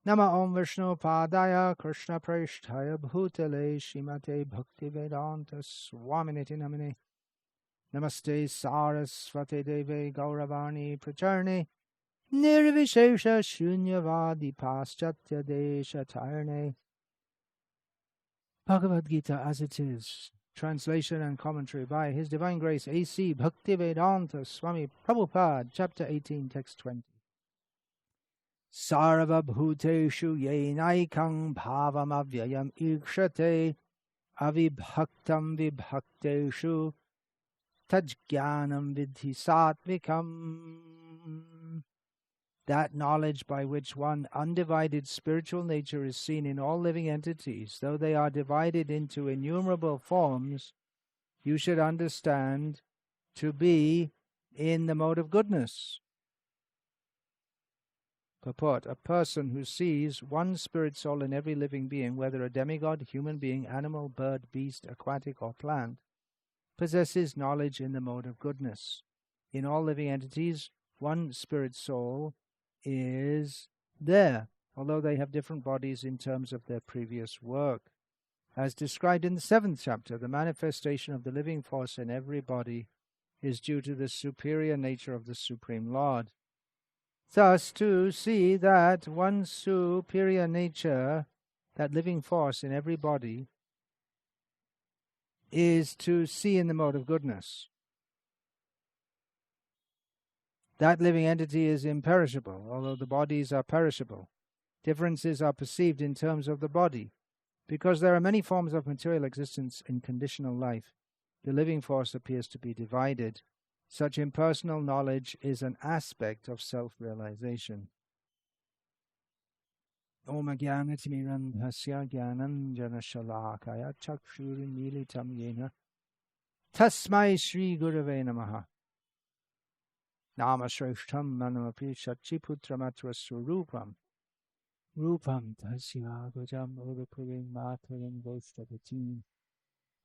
Nama Om Vishnu Padaya Krishna Prasthaya Bhutale Shrimate Bhakti Vedanta Swaminiti Namine Namaste Sarasvate Deve Gauravani Pracharne Nirvishesha Shunyavadi Paschatya Desha Tarne. Bhagavad-gita as it is. Translation and commentary by His Divine Grace A.C. Bhaktivedanta Swami Prabhupada, Chapter 18, Text 20. Sarva bhuteshu yenaikang bhavam avyayam ikshate avibhaktam vibhakteshu tajjnanam vidhi satvikam. That knowledge by which one undivided spiritual nature is seen in all living entities, though they are divided into innumerable forms, you should understand to be in the mode of goodness. Purport: a person who sees one spirit soul in every living being, whether a demigod, human being, animal, bird, beast, aquatic, or plant, possesses knowledge in the mode of goodness. In all living entities, one spirit soul is there, although they have different bodies in terms of their previous work. As described in the 7th chapter, the manifestation of the living force in every body is due to the superior nature of the Supreme Lord. Thus, to see that one superior nature, that living force in every body, is to see in the mode of goodness. That living entity is imperishable, although the bodies are perishable. Differences are perceived in terms of the body. Because there are many forms of material existence in conditional life, the living force appears to be divided. Such impersonal knowledge is an aspect of self-realization. Om Jnana-timirandhasya Jnananjana-shalakaya Chakshuri-militam Yena Tasmai Shri Gurave Namaha. Nama Shreshtham Manamapi Shachiputramatra Surupam Rupam Tasya Gujam Urupurim Matarim Voshtapatim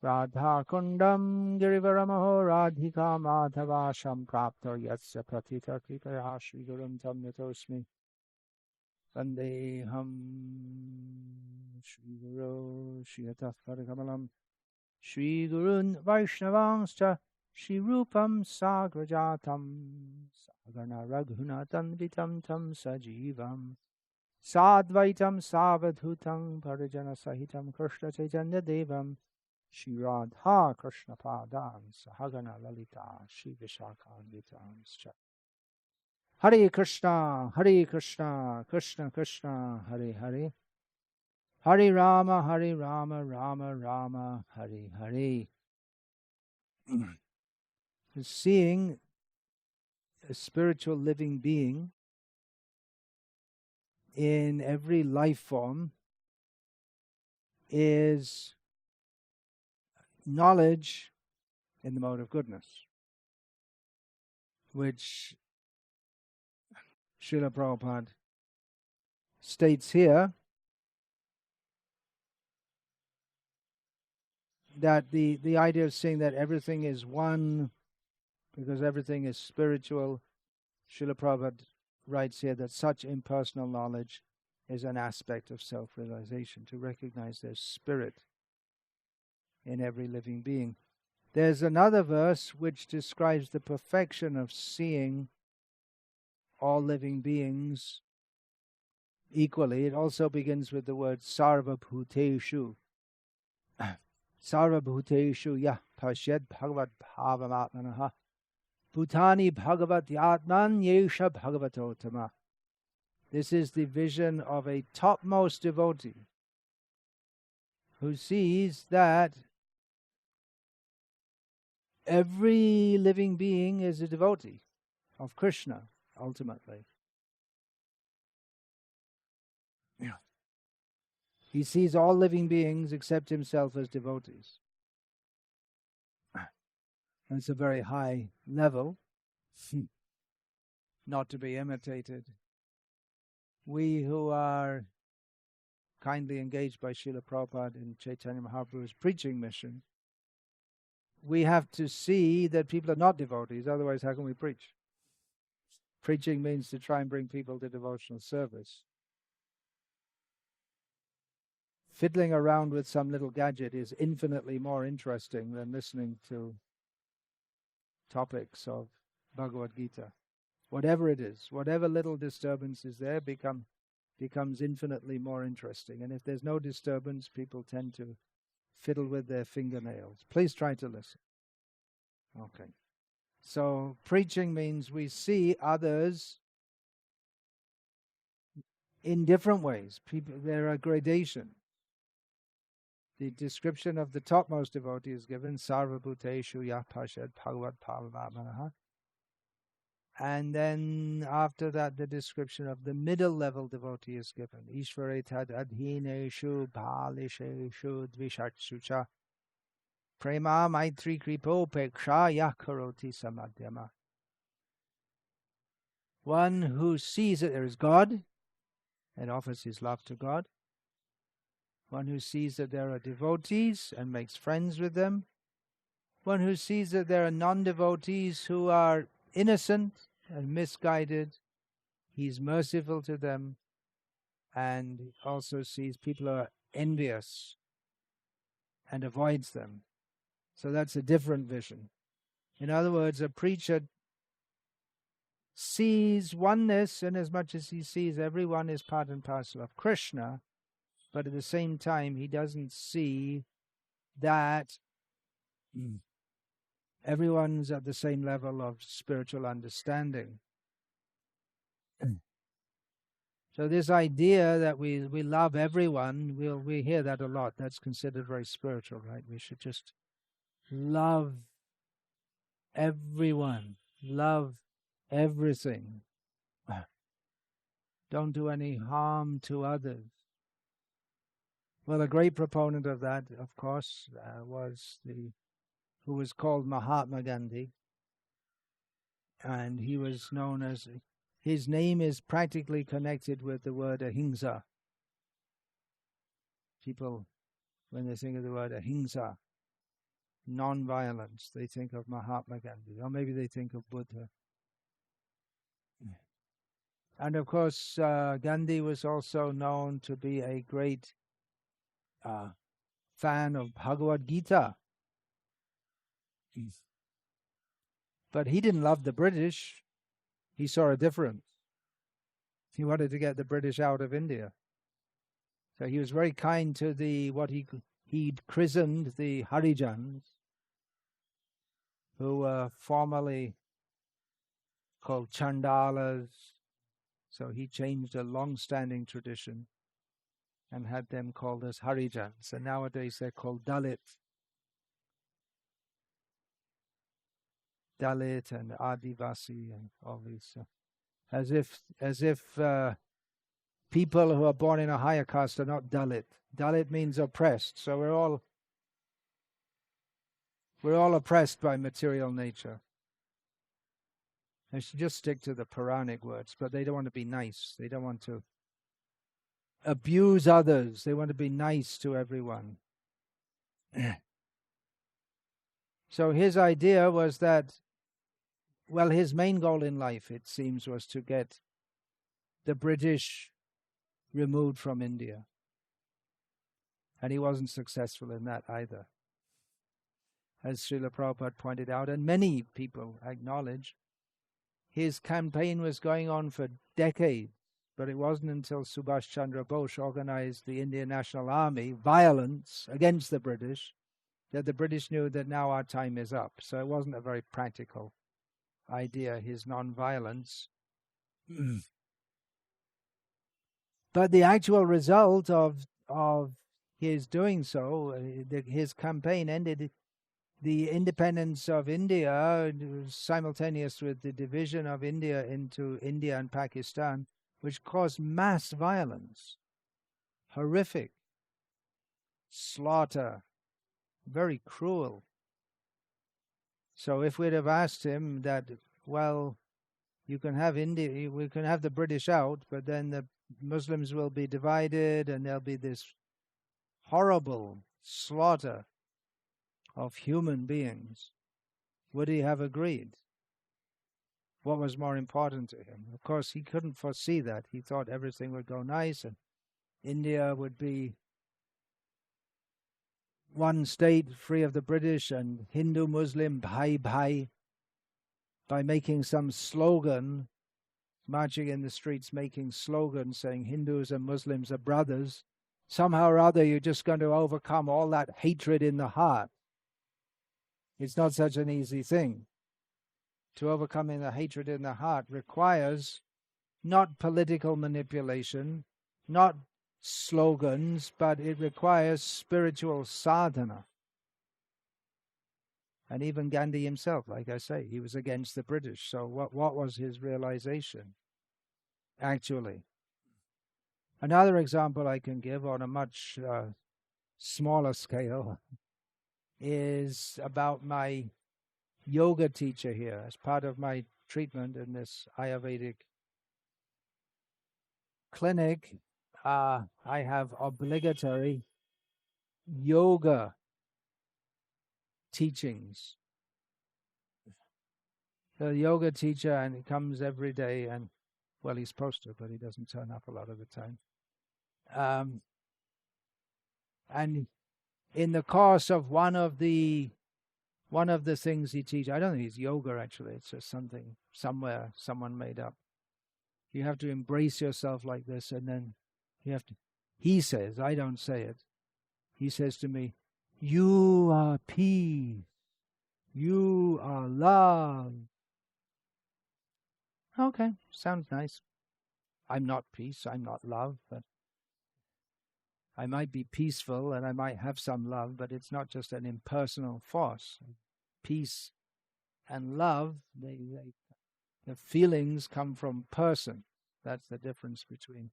Radha Kundam Girivaramaho Radhika Madhavasham Prapto Yatsya Pratita Kripaya Shri Gurum Tam Yatosmi Vandeham Shri Guru Shri Atapharikamalam Shri Gurun Vaishnavangscha Shri Rupam Sagrajatam Sagana Raghunatam Vitam Tam Sajivam Sadvaitam Savadhutam Parijana Sahitam Krishna Chaitanya Devam Shri Radha Krishna Padan Sahagana Lalita Shri Vishakhanvitamscha. Hare Krishna, Krishna Krishna, Hare Hare, Hare Rama, Rama Rama, Hare Hare. Seeing a spiritual living being in every life form is knowledge in the mode of goodness, which Srila Prabhupada states here that the idea of saying that everything is one because everything is spiritual, Srila Prabhupada writes here that such impersonal knowledge is an aspect of self-realization, to recognize there's spirit in every living being. There's another verse which describes the perfection of seeing all living beings equally. It also begins with the word Sarva Bhuteshu. Sarva Bhuteshu yah pashyad bhagavad bhavamatmanaha Bhutani Bhagavat Yatman Yesha Bhagavatotama. This is the vision of a topmost devotee who sees that every living being is a devotee of Krishna, ultimately. Yeah. He sees all living beings except himself as devotees. It's a very high level, not to be imitated. We who are kindly engaged by Srila Prabhupada in Chaitanya Mahaprabhu's preaching mission, we have to see that people are not devotees, otherwise how can we preach? Preaching means to try and bring people to devotional service. fiddling around with some little gadget is infinitely more interesting than listening to topics of Bhagavad-gita. Whatever it is, whatever little disturbance is there becomes infinitely more interesting. And if there's no disturbance, people tend to fiddle with their fingernails. Please try to listen. Okay. So preaching means we see others in different ways. There are gradations. The description of the topmost devotee is given, Sarva Bhuteshu Yah Pashad Bhagavad Palamanaha. And then after that, the description of the middle level devotee is given. Ishvaretad adhineshu bhalisheshu dvishatsucha prema maitri kripo peksha yakaroti samadhyama. One who sees that there is God and offers his love to God. One who sees that there are devotees and makes friends with them. One who sees that there are non-devotees who are innocent and misguided. He's merciful to them, and also sees people who are envious and avoids them. So that's a different vision. In other words, a preacher sees oneness in as much as he sees everyone is part and parcel of Krishna, but at the same time he doesn't see that everyone's at the same level of spiritual understanding. So this idea that we love everyone, we hear that a lot. That's considered very spiritual, right? We should just love everyone, love everything. Don't do any harm to others. Well, a great proponent of that, of course, was who was called Mahatma Gandhi, and he was known as, his name is practically connected with the word ahimsa. People, when they think of the word ahimsa, non-violence, they think of Mahatma Gandhi, or maybe they think of Buddha. And of course, Gandhi was also known to be a great fan of Bhagavad-gita. But he didn't love the British. He saw a difference. He wanted to get the British out of India. So he was very kind to what he'd christened the Harijans, who were formerly called Chandalas. So he changed a long-standing tradition and had them called as Harijans. And nowadays they're called Dalit. Dalit and Adivasi and all these, as if people who are born in a higher caste are not Dalit. Dalit means oppressed, so we're all oppressed by material nature. I should just stick to the Puranic words, but they don't want to be nice. They don't want to abuse others. They want to be nice to everyone. So his idea was that, well, his main goal in life, it seems, was to get the British removed from India. And he wasn't successful in that either. As Srila Prabhupada pointed out, and many people acknowledge, his campaign was going on for decades, but it wasn't until Subhash Chandra Bose organized the Indian National Army, violence against the British, that the British knew that now our time is up. So it wasn't a very practical idea, his non-violence. But the actual result of his doing so, his campaign ended the independence of India simultaneous with the division of India into India and Pakistan, which caused mass violence, horrific slaughter, very cruel. So if we'd have asked him that, well, you can have India, we can have the British out, but then the Muslims will be divided and there'll be this horrible slaughter of human beings, would he have agreed? What was more important to him? Of course, he couldn't foresee that. He thought everything would go nice and India would be one state free of the British and Hindu, Muslim, bhai bhai, by making some slogan, marching in the streets making slogans saying Hindus and Muslims are brothers, somehow or other you're just going to overcome all that hatred in the heart. It's not such an easy thing. To overcome the hatred in the heart requires not political manipulation, not slogans, but it requires spiritual sadhana. And even Gandhi himself, like I say, he was against the British. So what was his realization, actually? Another example I can give on a much smaller scale is about my yoga teacher here. As part of my treatment in this Ayurvedic clinic, I have obligatory yoga teachings. The yoga teacher, and he comes every day, and well, he's supposed to, but he doesn't turn up a lot of the time. And in the course of one of the things he teaches, I don't think it's yoga actually, it's just something somewhere someone made up. You have to embrace yourself like this, and then you have to, he says, I don't say it, he says to me, you are peace, you are love. Okay, sounds nice. I'm not peace, I'm not love, but I might be peaceful and I might have some love, but it's not just an impersonal force. Peace and love, the feelings come from person. That's the difference between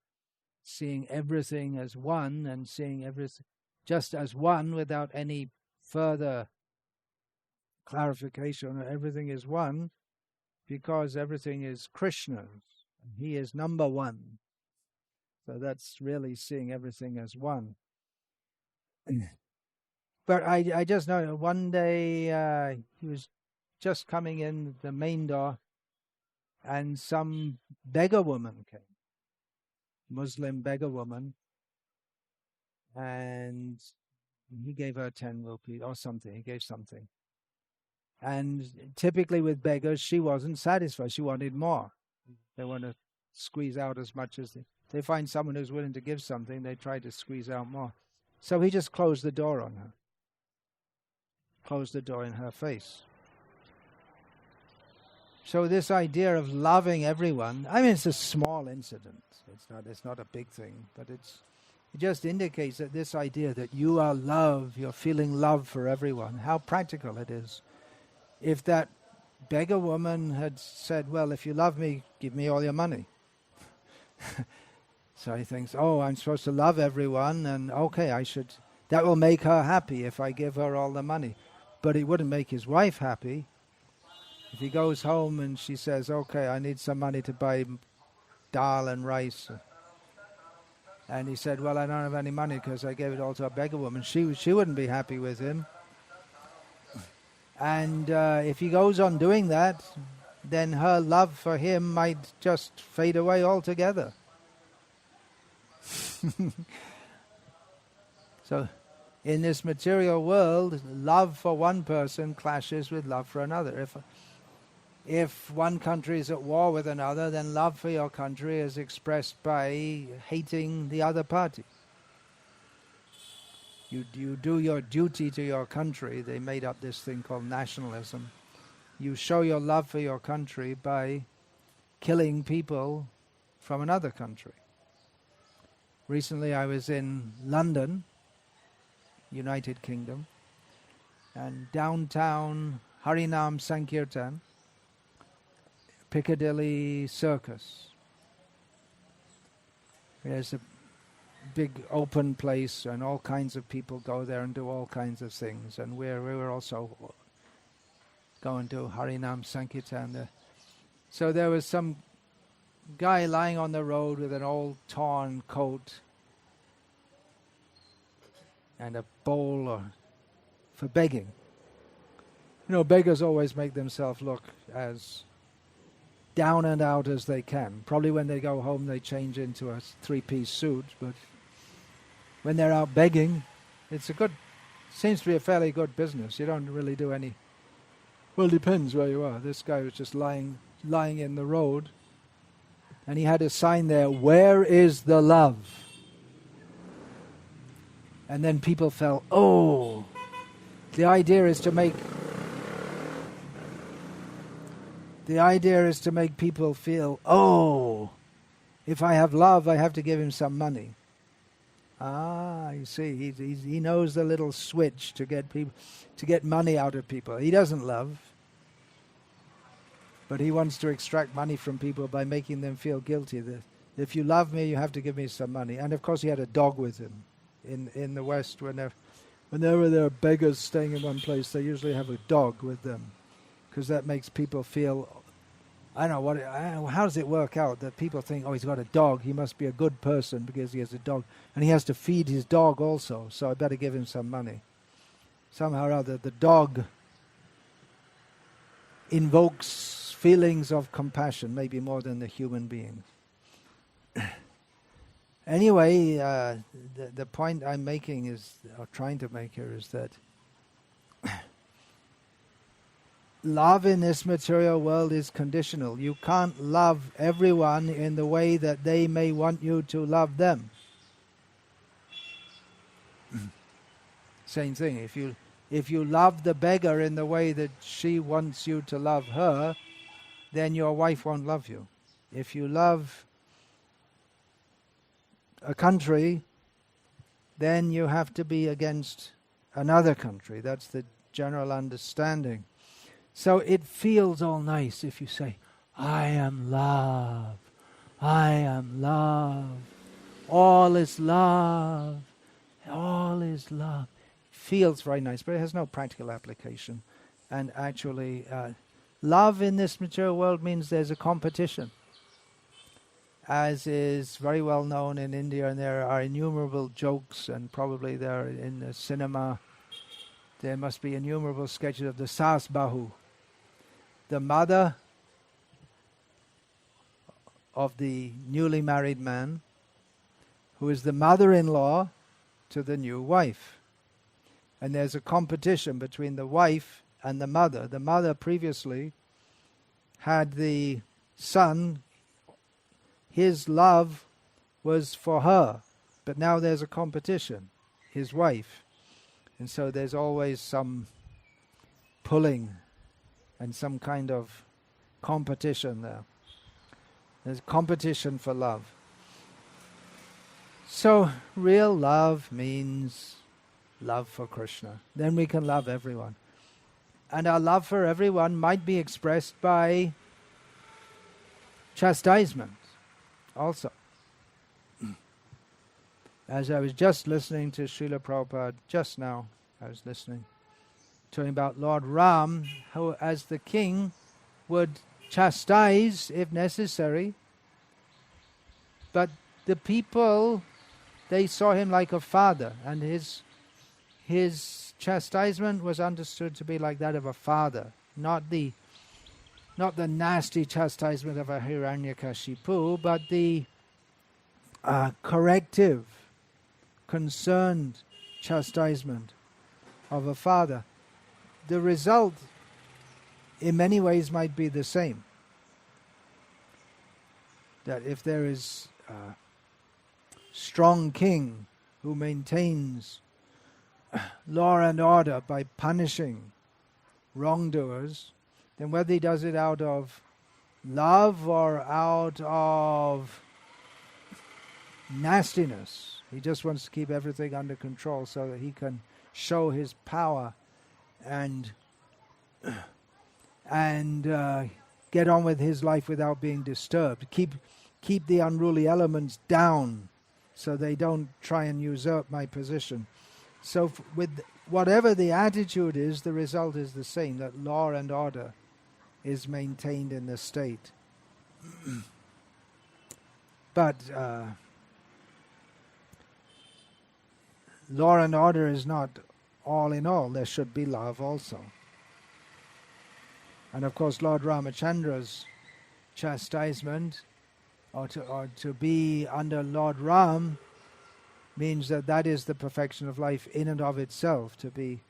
seeing everything as one and seeing everything just as one without any further clarification. Everything is one because everything is Krishna's. He is number one. So that's really seeing everything as one. But I just know one day he was just coming in the main door and some beggar woman came, Muslim beggar woman, and he gave her 10 rupees or something. He gave something. And typically with beggars, she wasn't satisfied. She wanted more. They want to squeeze out as much as they find someone who's willing to give something, they try to squeeze out more. So he just closed the door on her. Closed the door in her face. So this idea of loving everyone, I mean, it's a small incident. It's not a big thing, but it just indicates that this idea that you are love, you're feeling love for everyone, how practical it is. If that beggar woman had said, well, if you love me, give me all your money. So he thinks, oh, I'm supposed to love everyone, and okay, that will make her happy if I give her all the money. But it wouldn't make his wife happy. If he goes home and she says, okay, I need some money to buy dal and rice. And he said, well, I don't have any money because I gave it all to a beggar woman. She wouldn't be happy with him. And if he goes on doing that, then her love for him might just fade away altogether. So in this material world, love for one person clashes with love for another. If one country is at war with another, then love for your country is expressed by hating the other party. You do your duty to your country. They made up this thing called nationalism. You show your love for your country by killing people from another country. Recently I was in London, United Kingdom, and downtown Harinam Sankirtan, Piccadilly Circus. There's a big open place and all kinds of people go there and do all kinds of things. And we were also going to Harinam Sankirtan. So there was some guy lying on the road with an old torn coat and a bowl for begging. You know, beggars always make themselves look as down and out as they can. Probably when they go home they change into a three-piece suit, but when they're out begging, it's a good Seems to be a fairly good business. You don't really do any... Well, it depends where you are. This guy was just lying in the road, and he had a sign there, "Where is the love?" And then people felt, oh, the idea is to make people feel, oh, if I have love, I have to give him some money. Ah, you see, he knows the little switch to get money out of people. He doesn't love, but he wants to extract money from people by making them feel guilty. That if you love me, you have to give me some money. And of course, he had a dog with him. In the West, whenever there are beggars staying in one place, they usually have a dog with them, because that makes people feel, I don't know, how does it work out that people think, oh, he's got a dog, he must be a good person because he has a dog, and he has to feed his dog also, so I better give him some money. Somehow or other, the dog invokes feelings of compassion, maybe more than the human being. Anyway, the point I'm making is, or trying to make here, is that love in this material world is conditional. You can't love everyone in the way that they may want you to love them. Same thing. If you love the beggar in the way that she wants you to love her, then your wife won't love you. If you love a country, then you have to be against another country. That's the general understanding. So it feels all nice if you say, I am love, I am love, all is love, all is love. It feels very nice, but it has no practical application. And actually, love in this material world means there's a competition, as is very well known in India, and there are innumerable jokes, and probably there in the cinema there must be innumerable sketches of the Sas Bahu, the mother of the newly married man, who is the mother-in-law to the new wife. And there's a competition between the wife and the mother. The mother previously had the son. His love was for her, but now there's a competition, his wife. And so there's always some pulling and some kind of competition there. There's competition for love. So real love means love for Krishna. Then we can love everyone. And our love for everyone might be expressed by chastisement also. As I was just listening to Srila Prabhupada, just now I was listening, talking about Lord Ram, who as the king would chastise if necessary, but the people, they saw him like a father, and his chastisement was understood to be like that of a father, not the nasty chastisement of a Hiranyakashipu, but the corrective, concerned chastisement of a father. The result in many ways might be the same. That if there is a strong king who maintains law and order by punishing wrongdoers, then whether he does it out of love or out of nastiness, he just wants to keep everything under control so that he can show his power and get on with his life without being disturbed. Keep the unruly elements down so they don't try and usurp my position. So with whatever the attitude is, the result is the same, that law and order is maintained in the state. But law and order is not all in all. There should be love also. And of course Lord Ramachandra's chastisement, or to be under Lord Ram, means that that is the perfection of life in and of itself, to be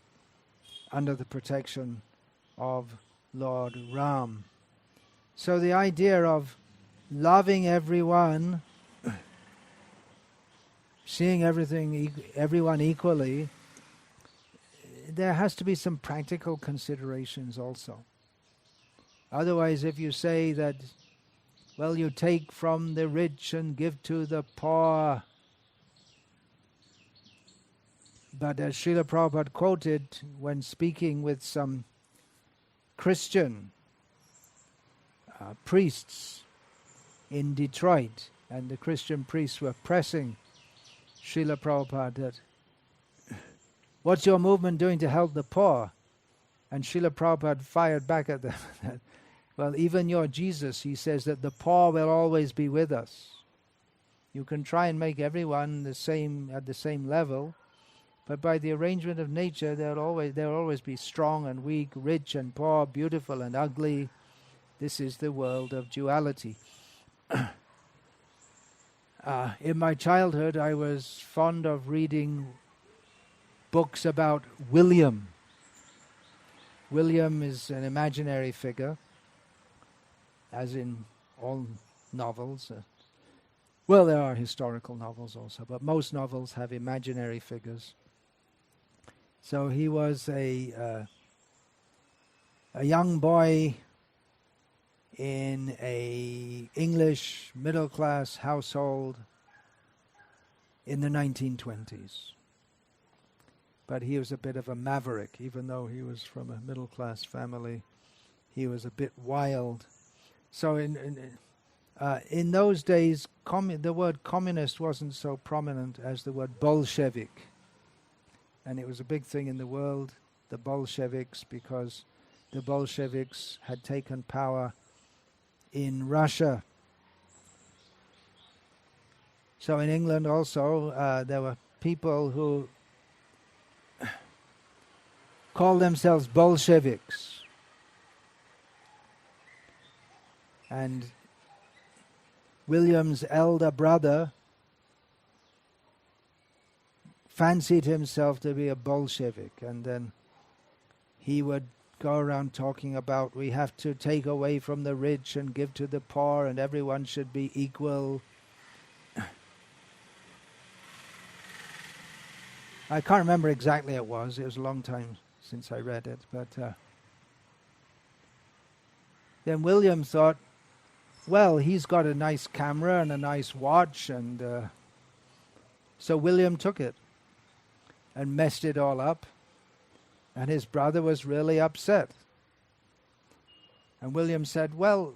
under the protection of Lord Ram. So the idea of loving everyone, seeing everyone equally, there has to be some practical considerations also. Otherwise, if you say that, well, you take from the rich and give to the poor, but as Srila Prabhupada quoted when speaking with some Christian priests in Detroit, and the Christian priests were pressing Srila Prabhupada that, what's your movement doing to help the poor? And Srila Prabhupada fired back at them that, well, even your Jesus, he says that the poor will always be with us. You can try and make everyone at the same level, but by the arrangement of nature, there will always be strong and weak, rich and poor, beautiful and ugly. This is the world of duality. In my childhood, I was fond of reading books about William. William is an imaginary figure, as in all novels. Well, there are historical novels also, but most novels have imaginary figures. So he was a young boy in a English middle-class household in the 1920s. But he was a bit of a maverick, even though he was from a middle-class family. He was a bit wild. So in those days, the word communist wasn't so prominent as the word Bolshevik. And it was a big thing in the world, the Bolsheviks, because the Bolsheviks had taken power in Russia. So in England also, there were people who called themselves Bolsheviks. And William's elder brother fancied himself to be a Bolshevik, and then he would go around talking about, we have to take away from the rich and give to the poor, and everyone should be equal. I can't remember exactly it was a long time since I read it, but then William thought, well, he's got a nice camera and a nice watch, and so William took it and messed it all up, and his brother was really upset. And William said, well,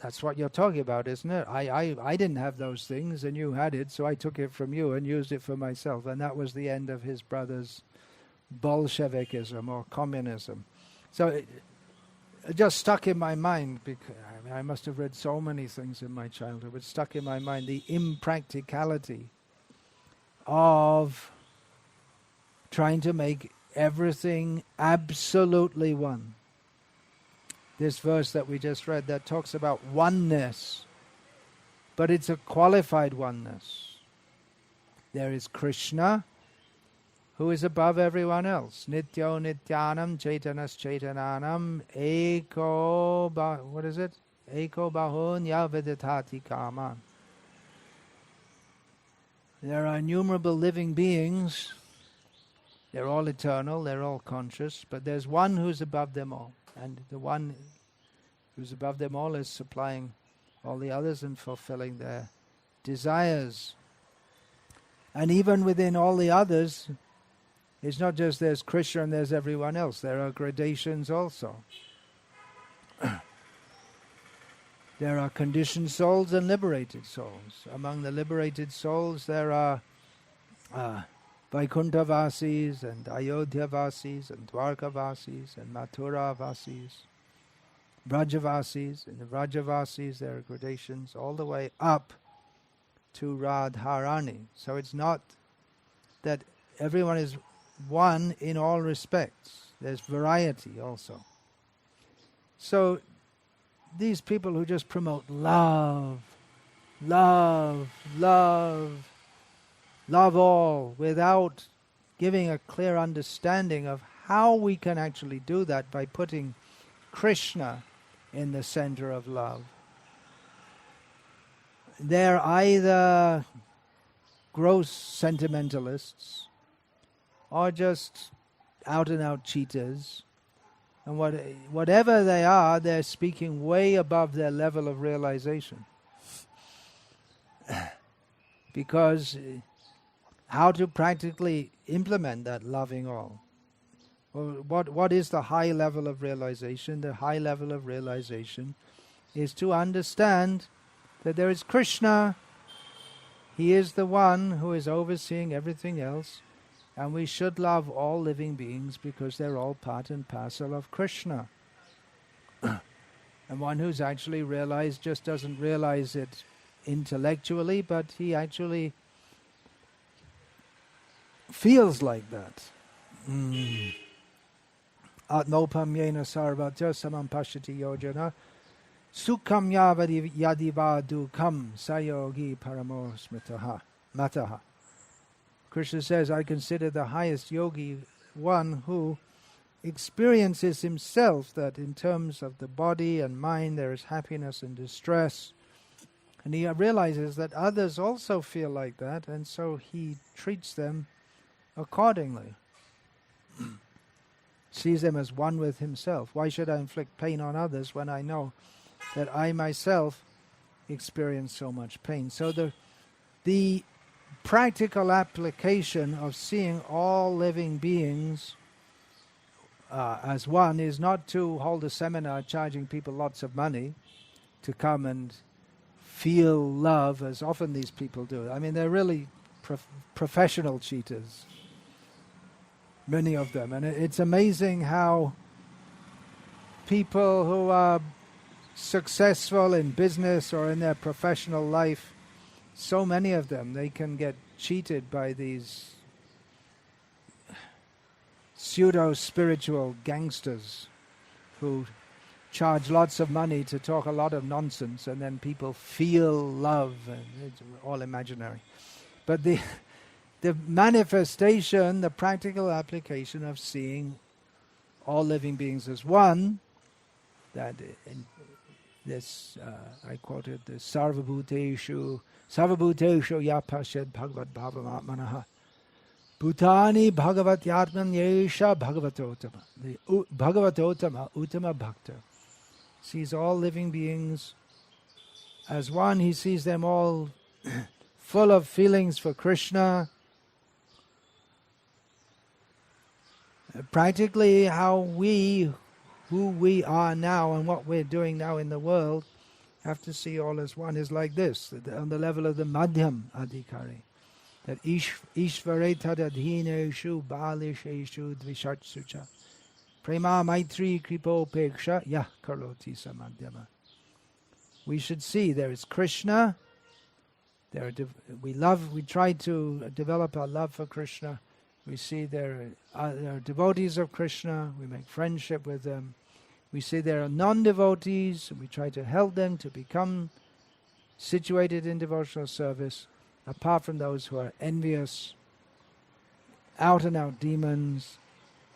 that's what you're talking about, isn't it? I didn't have those things, and you had it, so I took it from you and used it for myself. And that was the end of his brother's Bolshevikism or communism. So it just stuck in my mind, because I must have read so many things in my childhood, but stuck in my mind the impracticality of trying to make everything absolutely one. This verse that we just read that talks about oneness, but it's a qualified oneness. There is Krishna, who is above everyone else. Nityo nityanam chaitanas chaitananam eko what is it? Eko bahunya viditati kaman. There are innumerable living beings. They're all eternal, they're all conscious, but there's one who's above them all. And the one who's above them all is supplying all the others and fulfilling their desires. And even within all the others, it's not just there's Krishna and there's everyone else. There are gradations also. There are conditioned souls and liberated souls. Among the liberated souls there are Vaikuntha-vasis and Ayodhya-vasis and Dwarka-vasis and Mathura-vasis, Vrajavasis. In the Vrajavasis there are gradations all the way up to Radharani. So it's not that everyone is one in all respects. There's variety also. So these people who just promote love, love, love, love all, without giving a clear understanding of how we can actually do that by putting Krishna in the center of love, they're either gross sentimentalists or just out-and-out cheaters. And whatever they are, they're speaking way above their level of realization. Because how to practically implement that loving all? Well, what is the high level of realization? The high level of realization is to understand that there is Krishna. He is the one who is overseeing everything else, and we should love all living beings because they're all part and parcel of Krishna. And one who's actually realized just doesn't realize it intellectually, but he actually feels like that. Atmopam yena sarvata samam pashati yojana sukham yavadi yadiva dukam sayogi paramo smitaha mataha. Krishna says, I consider the highest yogi one who experiences himself that in terms of the body and mind there is happiness and distress. And he realizes that others also feel like that, and so he treats them accordingly. Sees them as one with himself. Why should I inflict pain on others when I know that I myself experience so much pain? So the practical application of seeing all living beings as one is not to hold a seminar charging people lots of money to come and feel love, as often these people do. I mean, they're really professional cheaters, many of them. And it's amazing how people who are successful in business or in their professional life, so many of them, they can get cheated by these pseudo-spiritual gangsters who charge lots of money to talk a lot of nonsense, and then people feel love, and it's all imaginary. But the manifestation, the practical application of seeing all living beings as one, that in this, I quoted the Sarvabhuteshu yapashed bhagavad bhavamatmanaha bhutani bhagavat yatman yesha bhagavatotama. The bhagavatotama, uttama bhakta, sees all living beings as one. He sees them all full of feelings for Krishna. Practically who we are now and what we're doing now in the world, have to see all as one, is like this, on the level of the madhyam adhikari. That ishvare tadadhineshu balisheshu dvishatsucha prema maitri kripo peksha yah karoti samadhyama. We should see there is Krishna. We try to develop our love for Krishna. We see there are devotees of Krishna. We make friendship with them. We see there are non-devotees, and we try to help them to become situated in devotional service, apart from those who are envious, out-and-out demons,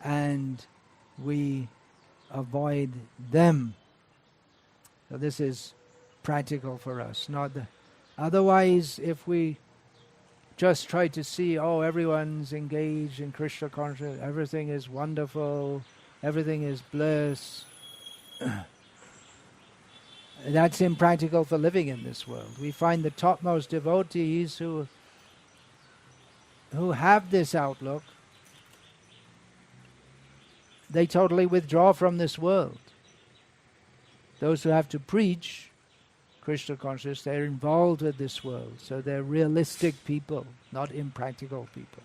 and we avoid them. So this is practical for us. Otherwise, if we just try to see, everyone's engaged in Krishna consciousness, everything is wonderful, everything is bliss, that's impractical for living in this world. We find the topmost devotees who have this outlook, they totally withdraw from this world. Those who have to preach Krishna consciousness, they're involved with this world. So they're realistic people, not impractical people.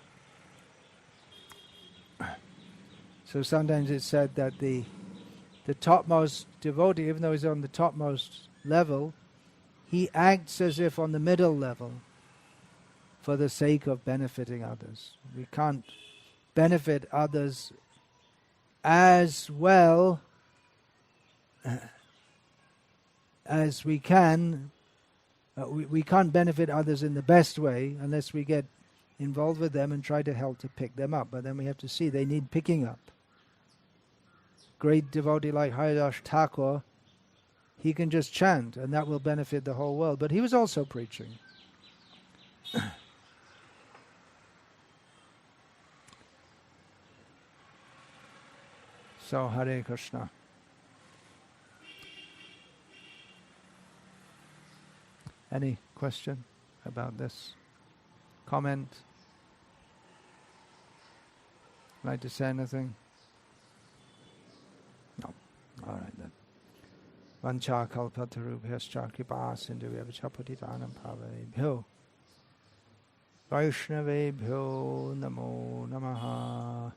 So sometimes it's said that the topmost devotee, even though he's on the topmost level, he acts as if on the middle level for the sake of benefiting others. We can't benefit others as well as we can. We can't benefit others in the best way unless we get involved with them and try to help to pick them up. But then we have to see they need picking up. Great devotee like Haridas Thakur, he can just chant and that will benefit the whole world. But he was also preaching. So, Hare Krishna. Any question about this? Comment? Like to say anything? No. All right then. Vancha kalpatarubhyascha kripa sindhuvyacha patitanam pavebhyo Vaishnavebhyo namo namaha.